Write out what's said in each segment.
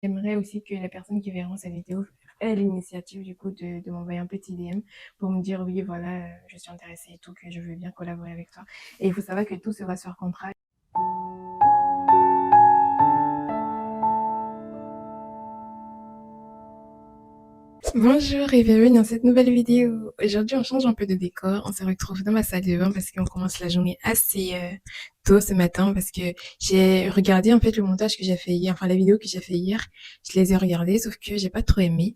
J'aimerais aussi que les personnes qui verront cette vidéo aient l'initiative du coup de m'envoyer un petit DM pour me dire oui voilà je suis intéressée et tout, que je veux bien collaborer avec toi. Et il faut savoir que tout sera sur contrat. Bonjour et bienvenue dans cette nouvelle vidéo. Aujourd'hui, on change un peu de décor. On se retrouve dans ma salle de bain parce qu'on commence la journée assez tôt ce matin parce que j'ai regardé en fait le montage que j'ai fait hier, enfin la vidéo que j'ai fait hier. Je les ai regardées, sauf que j'ai pas trop aimé.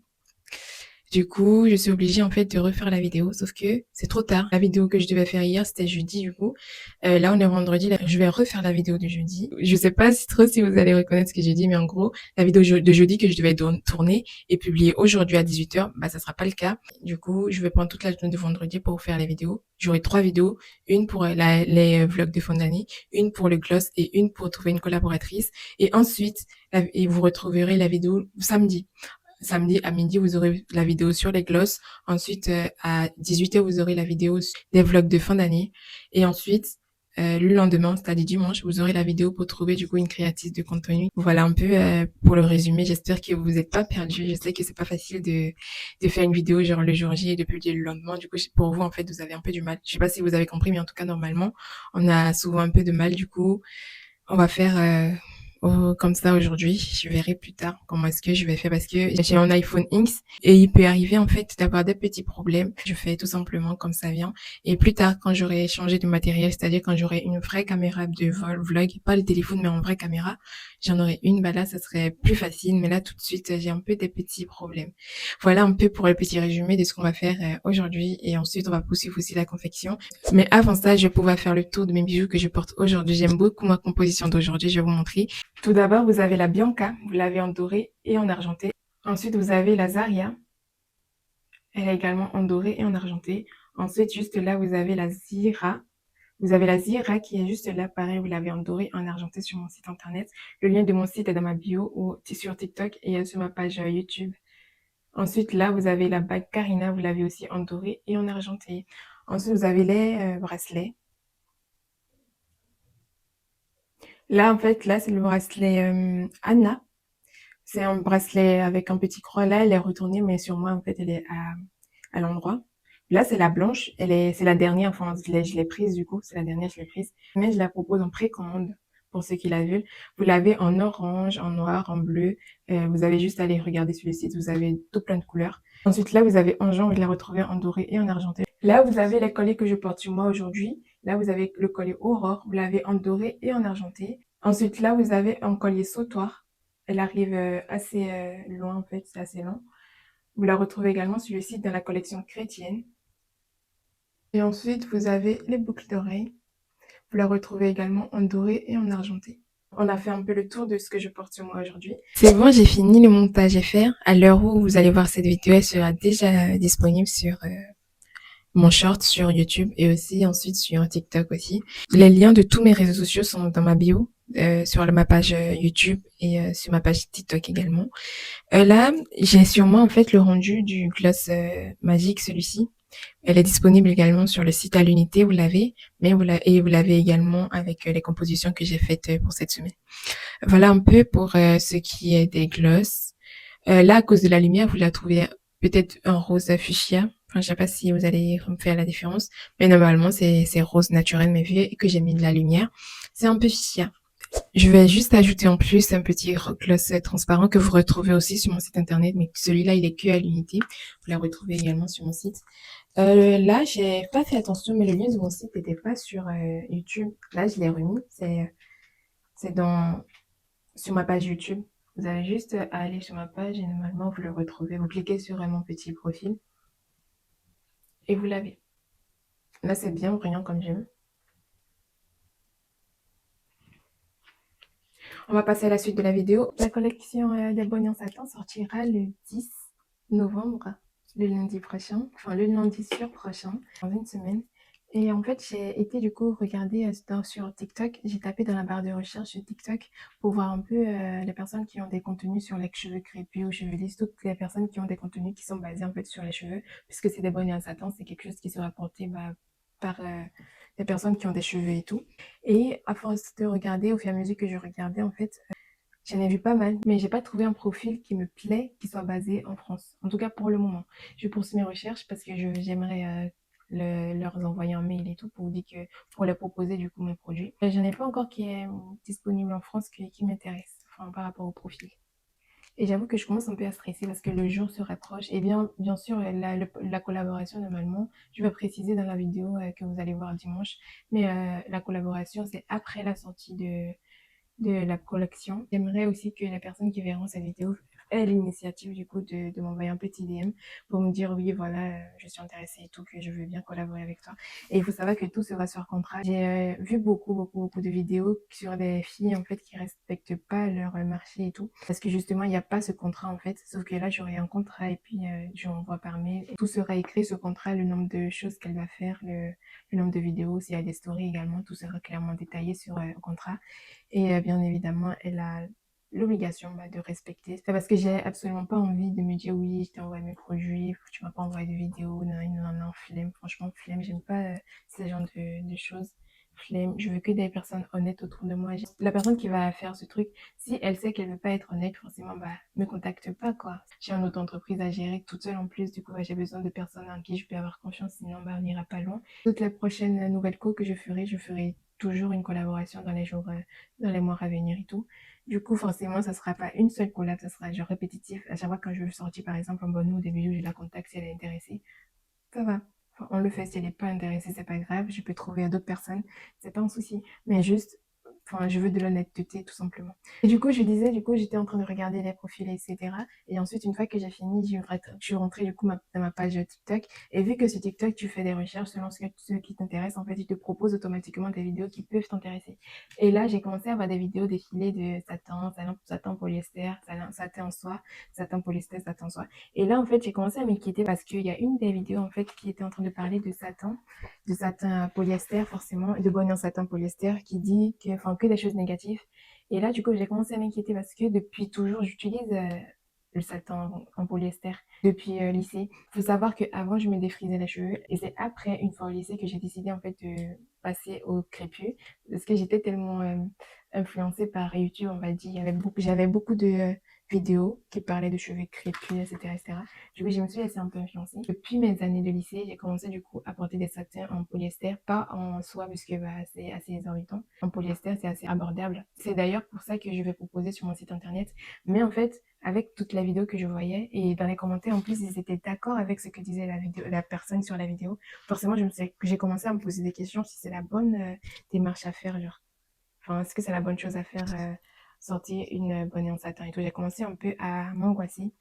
Du coup, je suis obligée en fait de refaire la vidéo, sauf que c'est trop tard. La vidéo que je devais faire hier, c'était jeudi du coup. Là, on est vendredi, là, je vais refaire la vidéo de jeudi. Je sais pas si trop si vous allez reconnaître ce que j'ai dit, mais en gros, la vidéo de jeudi que je devais tourner et publier aujourd'hui à 18h, bah ça sera pas le cas. Du coup, je vais prendre toute la journée de vendredi pour faire les vidéos. J'aurai 3 vidéos, une pour les vlogs de fin d'année, une pour le gloss et une pour trouver une collaboratrice. Et ensuite, et vous retrouverez la vidéo samedi. Samedi à midi, vous aurez la vidéo sur les glosses. Ensuite, à 18h, vous aurez la vidéo des vlogs de fin d'année. Et ensuite, le lendemain, c'est-à-dire dimanche, vous aurez la vidéo pour trouver du coup une créatrice de contenu. Voilà un peu pour le résumé. J'espère que vous n'êtes pas perdu. Je sais que c'est pas facile de faire une vidéo genre le jour J et de publier le lendemain. Du coup, pour vous, en fait, vous avez un peu du mal. Je sais pas si vous avez compris, mais en tout cas, normalement, on a souvent un peu de mal. Du coup, on va faire comme ça aujourd'hui. Je verrai plus tard comment est-ce que je vais faire parce que j'ai un iPhone X et il peut arriver en fait d'avoir des petits problèmes. Je fais tout simplement comme ça vient. Et plus tard, quand j'aurai changé de matériel, c'est-à-dire quand j'aurai une vraie caméra de vlog, pas le téléphone mais en vraie caméra, j'en aurai une. Bah là, ça serait plus facile. Mais là, tout de suite, j'ai un peu des petits problèmes. Voilà un peu pour le petit résumé de ce qu'on va faire aujourd'hui. Et ensuite, on va poursuivre aussi la confection. Mais avant ça, je vais pouvoir faire le tour de mes bijoux que je porte aujourd'hui. J'aime beaucoup ma composition d'aujourd'hui. Je vais vous montrer. Tout d'abord, vous avez la Bianca. Vous l'avez en doré et en argenté. Ensuite, vous avez la Zaria. Elle est également en doré et en argenté. Ensuite, juste là, vous avez la Zira. Vous avez la Zira qui est juste là. Pareil, vous l'avez en doré et en argenté sur mon site internet. Le lien de mon site est dans ma bio ou sur TikTok et sur ma page YouTube. Ensuite, là, vous avez la bague Karina. Vous l'avez aussi en doré et en argenté. Ensuite, vous avez les bracelets. Là, en fait, là, c'est le bracelet Anna. C'est un bracelet avec un petit croix. Là, elle est retournée, mais sur moi, en fait, elle est à l'endroit. Là, c'est la blanche. C'est la dernière. Enfin, je l'ai prise, du coup. C'est la dernière, je l'ai prise. Mais je la propose en précommande pour ceux qui la veulent. Vous l'avez en orange, en noir, en bleu. Vous avez juste à aller regarder sur le site. Vous avez tout plein de couleurs. Ensuite, là, vous avez en jaune. Vous la retrouvez en doré et en argenté. Là, vous avez les colliers que je porte sur moi aujourd'hui. Là, vous avez le collier Aurore. Vous l'avez en doré et en argenté. Ensuite, là, vous avez un collier sautoir. Elle arrive assez loin, en fait, c'est assez long. Vous la retrouvez également sur le site dans la collection chrétienne. Et ensuite, vous avez les boucles d'oreilles. Vous la retrouvez également en doré et en argenté. On a fait un peu le tour de ce que je porte sur moi aujourd'hui. C'est bon, j'ai fini le montage à faire. À l'heure où vous allez voir cette vidéo, elle sera déjà disponible sur mon short sur YouTube et aussi ensuite sur TikTok aussi. Les liens de tous mes réseaux sociaux sont dans ma bio, sur ma page YouTube et sur ma page TikTok également. Là, j'ai sûrement en fait le rendu du gloss magique, celui-ci. Elle est disponible également sur le site à l'unité, vous l'avez, mais vous l'avez également avec les compositions que j'ai faites pour cette semaine. Voilà un peu pour ce qui est des gloss. Là, à cause de la lumière, vous la trouvez peut-être un rose fuchsia. Enfin, je sais pas si vous allez me faire la différence, mais normalement, c'est rose naturel, mais vu que j'ai mis de la lumière, c'est un peu fuchsia. Je vais juste ajouter en plus un petit gloss transparent que vous retrouvez aussi sur mon site internet, mais celui-là, il est que à l'unité. Vous la retrouvez également sur mon site. Là, j'ai pas fait attention, mais le lien de mon site n'était pas sur YouTube. Là, je l'ai remis. C'est sur ma page YouTube. Vous avez juste à aller sur ma page et normalement, vous le retrouvez. Vous cliquez sur mon petit profil et vous l'avez. Là, c'est bien brillant comme j'aime. On va passer à la suite de la vidéo. La collection des bonnets en satin sortira le 10 novembre, le lundi prochain, enfin le lundi sur prochain, dans une semaine. Et en fait, j'ai été du coup regarder sur TikTok. J'ai tapé dans la barre de recherche sur TikTok pour voir un peu les personnes qui ont des contenus sur les cheveux crépus ou cheveux lisses, toutes les personnes qui ont des contenus qui sont basés en fait sur les cheveux, puisque c'est des bonnets en satin, c'est quelque chose qui sera porté par des personnes qui ont des cheveux et tout. Et à force de regarder, au fur et à mesure que je regardais, en fait, J'en ai vu pas mal, mais j'ai pas trouvé un profil qui me plaît, qui soit basé en France. En tout cas, pour le moment. Je poursuis mes recherches parce que j'aimerais leur envoyer un mail et tout pour dire que pour leur proposer du coup mes produits. J'en ai pas encore qui est disponible en France qui m'intéresse, enfin par rapport au profil. Et j'avoue que je commence un peu à stresser parce que le jour se rapproche. Et bien sûr, la collaboration, normalement, je vais préciser dans la vidéo que vous allez voir dimanche, mais la collaboration, c'est après la sortie de la collection. J'aimerais aussi que les personnes qui verront cette vidéo aient l'initiative du coup de m'envoyer un petit DM pour me dire oui voilà je suis intéressée et tout, que je veux bien collaborer avec toi. Et il faut savoir que tout sera sur contrat. J'ai vu beaucoup de vidéos sur des filles en fait qui respectent pas leur marché et tout parce que justement il n'y a pas ce contrat en fait, sauf que là j'aurai un contrat et puis je l'envoie par mail. Tout sera écrit ce contrat, le nombre de choses qu'elle va faire, le nombre de vidéos, s'il y a des stories également, tout sera clairement détaillé sur le contrat. Et bien évidemment, elle a l'obligation de respecter. C'est parce que j'ai absolument pas envie de me dire oui, je t'ai envoyé mes produits, tu m'as pas envoyé de vidéos, non, non, non, flemme. Franchement, flemme, j'aime pas ce genre de choses. Flemme, je veux que des personnes honnêtes autour de moi. La personne qui va faire ce truc, si elle sait qu'elle veut pas être honnête, forcément, me contacte pas, quoi. J'ai une autre entreprise à gérer toute seule en plus, du coup, j'ai besoin de personnes en qui je peux avoir confiance, sinon, on n'ira pas loin. Toutes les prochaines nouvelles calls que je ferai toujours une collaboration dans les jours dans les mois à venir et tout. Du coup, forcément, ça sera pas une seule collab, ça sera genre répétitif. À chaque fois quand je veux sortir, par exemple, un bonneau au début, je la contacte si elle est intéressée. Ça va. Enfin, on le fait si elle n'est pas intéressée, c'est pas grave. Je peux trouver d'autres personnes, c'est pas un souci. Mais juste, enfin, je veux de l'honnêteté, tout simplement. Et du coup, je disais, du coup, j'étais en train de regarder les profils, etc. Et ensuite, une fois que j'ai fini, je suis rentrée, du coup, dans ma page TikTok. Et vu que sur TikTok, tu fais des recherches selon ce qui t'intéresse, en fait, il te propose automatiquement des vidéos qui peuvent t'intéresser. Et là, j'ai commencé à voir des vidéos défiler de satin polyester, satin en soie, satin polyester, satin en soie. Et là, en fait, j'ai commencé à m'inquiéter parce qu'il y a une des vidéos, en fait, qui était en train de parler de satin polyester, forcément, de bonnet en satin polyester, qui dit que, enfin, que des choses négatives. Et là, du coup, j'ai commencé à m'inquiéter parce que depuis toujours, j'utilise le satin en polyester depuis lycée. Il faut savoir qu'avant, je me défrisais les cheveux et c'est après, une fois au lycée, que j'ai décidé, en fait, de passer au crépus parce que j'étais tellement influencée par YouTube, on va dire. J'avais beaucoup de vidéos qui parlaient de cheveux crépus, etc., etc. Du coup, je me suis laissée un peu influencer. Depuis mes années de lycée, j'ai commencé du coup à porter des satins en polyester, pas en soie parce que c'est assez exorbitant. En polyester, c'est assez abordable. C'est d'ailleurs pour ça que je vais proposer sur mon site internet. Mais en fait, avec toute la vidéo que je voyais et dans les commentaires, en plus, ils étaient d'accord avec ce que disait la personne sur la vidéo. Forcément, j'ai commencé à me poser des questions si c'est la bonne démarche à faire, genre. Enfin, est-ce que c'est la bonne chose à faire, sortir une bonne en satin et tout. J'ai commencé un peu à m'angoisser.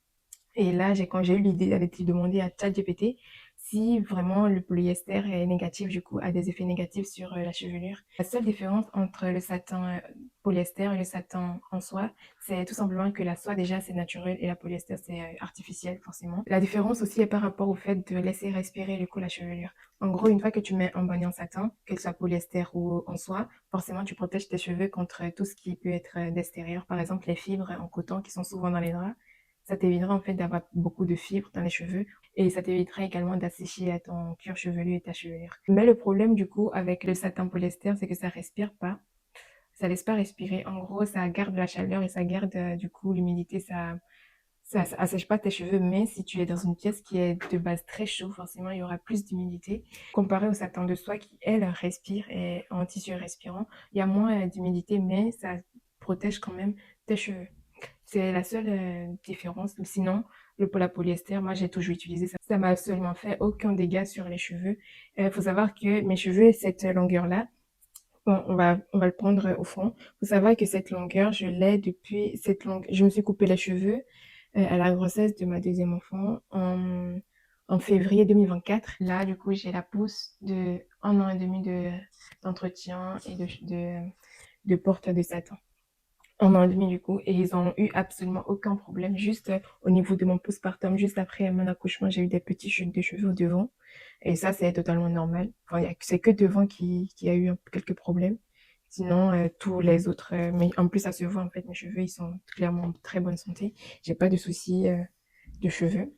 Et là, quand j'ai eu l'idée d'aller demander à ChatGPT si vraiment le polyester est négatif, du coup, a des effets négatifs sur la chevelure. La seule différence entre le satin polyester et le satin en soie, c'est tout simplement que la soie, déjà, c'est naturel et la polyester, c'est artificiel, forcément. La différence aussi est par rapport au fait de laisser respirer, du coup, la chevelure. En gros, une fois que tu mets un bonnet en satin, que ce soit polyester ou en soie, forcément, tu protèges tes cheveux contre tout ce qui peut être d'extérieur. Par exemple, les fibres en coton qui sont souvent dans les draps. Ça t'évitera en fait d'avoir beaucoup de fibres dans les cheveux et ça t'évitera également d'assécher ton cuir chevelu et ta chevelure. Mais le problème du coup avec le satin polyester, c'est que ça respire pas. Ça laisse pas respirer. En gros, ça garde la chaleur et ça garde du coup l'humidité. Ça assèche pas tes cheveux, mais si tu es dans une pièce qui est de base très chaude, forcément il y aura plus d'humidité. Comparé au satin de soie qui, elle, respire et en tissu respirant, il y a moins d'humidité, mais ça protège quand même tes cheveux. C'est la seule différence. Sinon, la polyester, moi, j'ai toujours utilisé ça. Ça m'a absolument fait aucun dégât sur les cheveux. Il faut savoir que mes cheveux, cette longueur-là, bon, on va le prendre au fond. Faut savoir que cette longueur, je l'ai depuis cette longue. Je me suis coupé les cheveux à la grossesse de ma deuxième enfant en février 2024. Là, du coup, j'ai la pousse de 1 an et demi d'entretien et de porte de satin. 1 an et demi du coup, et ils ont eu absolument aucun problème. Juste au niveau de mon postpartum, juste après mon accouchement, j'ai eu des petites chutes de cheveux au devant. Et ça, c'est totalement normal. Enfin, c'est que devant qui a eu quelques problèmes. Sinon, tous les autres, mais en plus, ça se voit, en fait, mes cheveux, ils sont clairement en très bonne santé. J'ai pas de soucis de cheveux.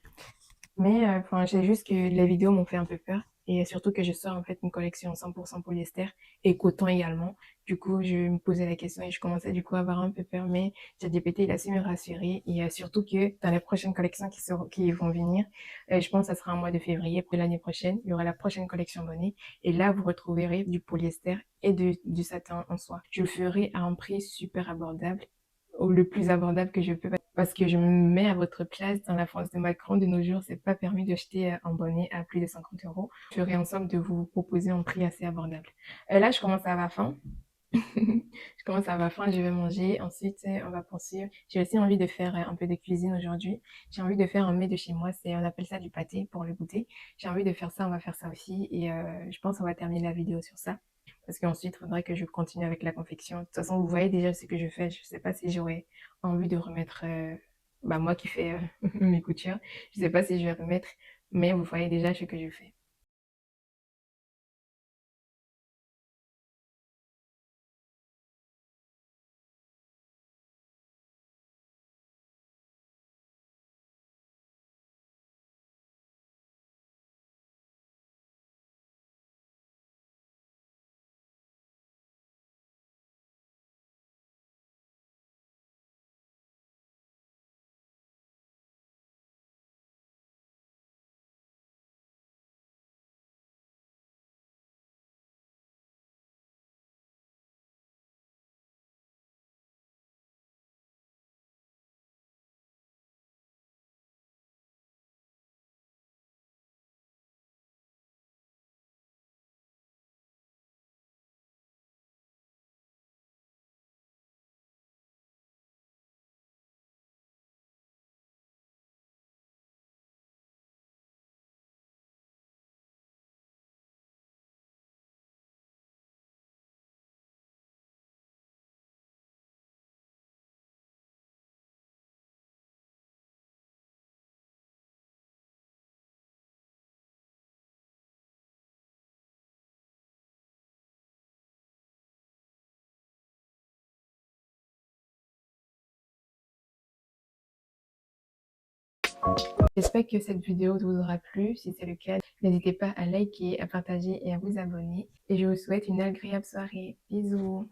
Mais, enfin, c'est juste que les vidéos m'ont fait un peu peur. et surtout que je sors en fait une collection 100% polyester et coton également. Du coup, je me posais la question et je commençais du coup à avoir un peu peur, mais ChatGPT, il a su me rassurer et surtout que dans les prochaines collections qui vont venir, je pense que ça sera en mois de février pour l'année prochaine, il y aura la prochaine collection Bonnet et là, vous retrouverez du polyester et du satin en soie. Je le ferai à un prix super abordable, ou le plus abordable que je peux, parce que je me mets à votre place. Dans la France de Macron de nos jours, c'est pas permis d'acheter un bonnet à plus de 50 euros. Je ferai en sorte de vous proposer un prix assez abordable. Là, je commence à avoir faim. Je commence à avoir faim, je vais manger. Ensuite, on va poursuivre. J'ai aussi envie de faire un peu de cuisine aujourd'hui. J'ai envie de faire un mets de chez moi. On appelle ça du pâté pour le goûter. J'ai envie de faire ça, on va faire ça aussi. Et je pense qu'on va terminer la vidéo sur ça. Parce qu'ensuite, il faudrait que je continue avec la confection. De toute façon, vous voyez déjà ce que je fais. Je sais pas si j'aurais envie de remettre, bah, moi qui fais mes coutures. Je sais pas si je vais remettre, mais vous voyez déjà ce que je fais. J'espère que cette vidéo vous aura plu. Si c'est le cas, n'hésitez pas à liker, à partager et à vous abonner. Et je vous souhaite une agréable soirée. Bisous!